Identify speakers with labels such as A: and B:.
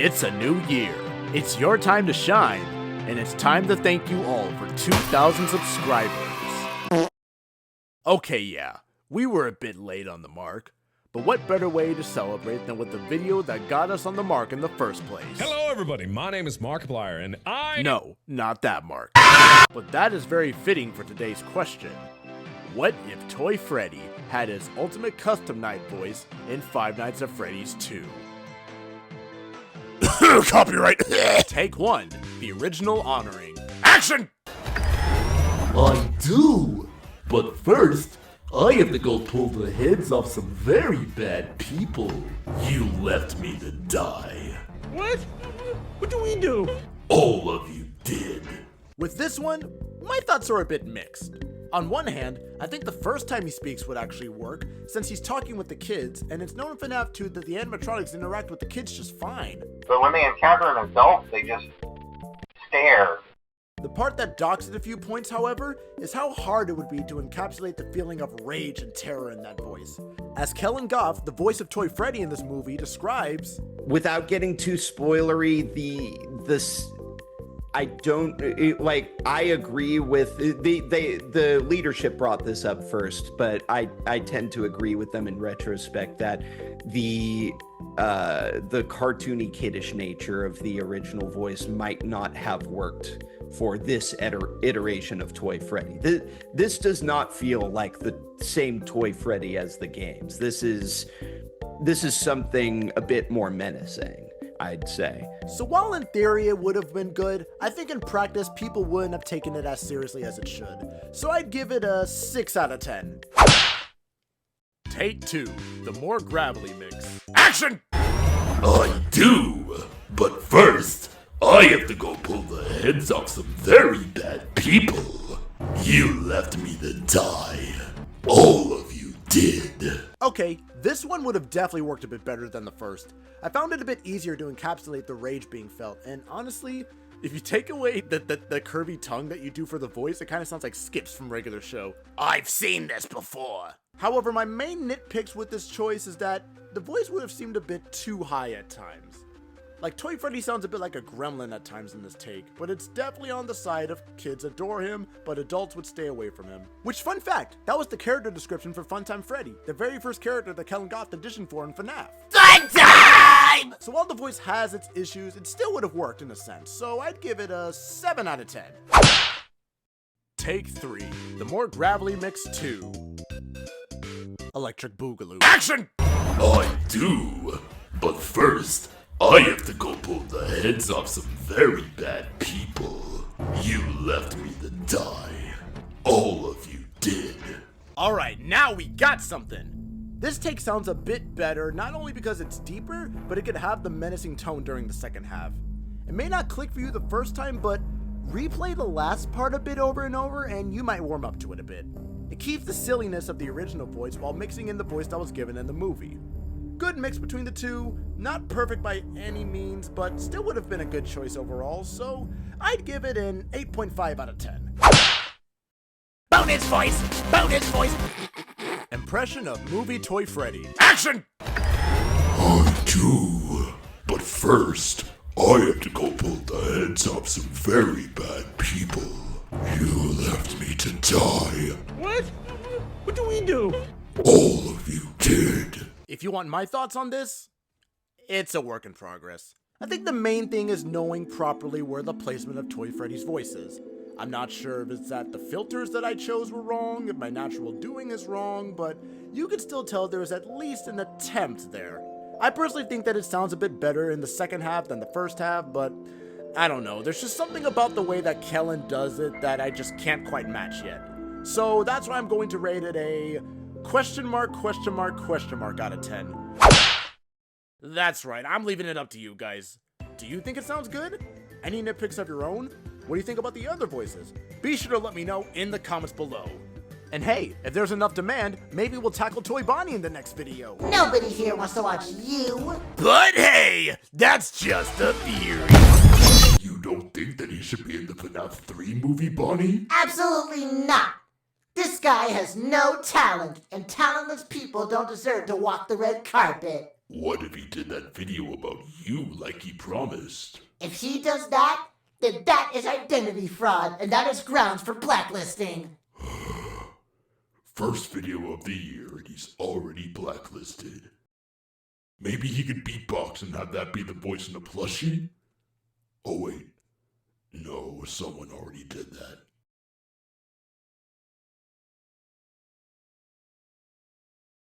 A: It's a new year. It's your time to shine, and it's time to thank you all for 2,000 subscribers. Okay, yeah, we were a bit late on the mark, but what better way to celebrate than with the video that got us on the mark in the first place?
B: Hello everybody, my name is Markiplier, and
A: No, not that Mark. But that is very fitting for today's question. What if Toy Freddy had his ultimate custom night voice in Five Nights at Freddy's 2? Copyright! Take 1, the original honoring. Action!
C: I do! But first, I have to go pull the heads off some very bad people. You left me to die.
B: What? What do we do?
C: All of you did.
A: With this one, my thoughts are a bit mixed. On one hand, I think the first time he speaks would actually work, since he's talking with the kids, and it's known in FNAF 2 that the animatronics interact with the kids just fine.
D: But when they encounter an adult, they just stare.
A: The part that docks it a few points, however, is how hard it would be to encapsulate the feeling of rage and terror in that voice. As Kellen Goff, the voice of Toy Freddy in this movie, describes...
E: Without getting too spoilery, I agree with the leadership brought this up first, but I tend to agree with them in retrospect that the cartoony kiddish nature of the original voice might not have worked for this iteration of Toy Freddy. This does not feel like the same Toy Freddy as the games. This is something a bit more menacing, I'd say.
A: So while in theory it would have been good, I think in practice people wouldn't have taken it as seriously as it should. So I'd give it a 6 out of 10. Take 2, the more gravelly mix. Action!
C: I do! But first, I have to go pull the heads off some very bad people. You left me to die. All of you did.
A: Okay, this one would have definitely worked a bit better than the first. I found it a bit easier to encapsulate the rage being felt, and honestly, if you take away the curvy tongue that you do for the voice, it kind of sounds like Skips from regular show. I've seen this before. However, my main nitpicks with this choice is that the voice would have seemed a bit too high at times. Like, Toy Freddy sounds a bit like a gremlin at times in this take, but it's definitely on the side of kids adore him, but adults would stay away from him. Which, fun fact, that was the character description for Funtime Freddy, the very first character that Kellen Goff auditioned for in FNAF. Funtime! So while the voice has its issues, it still would have worked in a sense, so I'd give it a 7 out of 10. Take 3, the more gravelly mix 2. Electric Boogaloo. Action!
C: I do! But first, I have to go pull the heads off some very bad people. You left me to die. All of you did.
A: Alright, now we got something! This take sounds a bit better, not only because it's deeper, but it could have the menacing tone during the second half. It may not click for you the first time, but replay the last part a bit over and over and you might warm up to it a bit. It keeps the silliness of the original voice while mixing in the voice that was given in the movie. Good mix between the two, not perfect by any means, but still would have been a good choice overall, so I'd give it an 8.5 out of 10. Bonus voice! Bonus voice! Impression of movie Toy Freddy. Action!
C: I do. But first, I have to go pull the heads off some very bad people. You left me to die.
B: What? What do we do?
C: All of you did.
A: If you want my thoughts on this, it's a work in progress. I think the main thing is knowing properly where the placement of Toy Freddy's voice is. I'm not sure if it's that the filters that I chose were wrong, if my natural doing is wrong, but you can still tell there is at least an attempt there. I personally think that it sounds a bit better in the second half than the first half, but I don't know. There's just something about the way that Kellen does it that I just can't quite match yet. So that's why I'm going to rate it a question mark out of 10. That's right, I'm leaving it up to you guys. Do you think it sounds good? Any nitpicks of your own? What do you think about the other voices? Be sure to let me know in the comments below. And hey, if there's enough demand, maybe we'll tackle Toy Bonnie in the next video.
F: Nobody here wants to watch you.
A: But hey, that's just a theory.
C: You don't think that he should be in the FNAF 3 movie, Bonnie?
F: Absolutely not. This guy has no talent, and talentless people don't deserve to walk the red carpet.
C: What if he did that video about you like he promised?
F: If he does that, then that is identity fraud, and that is grounds for blacklisting.
C: First video of the year and he's already blacklisted. Maybe he could beatbox and have that be the voice in the plushie? Oh wait, no, someone already did that.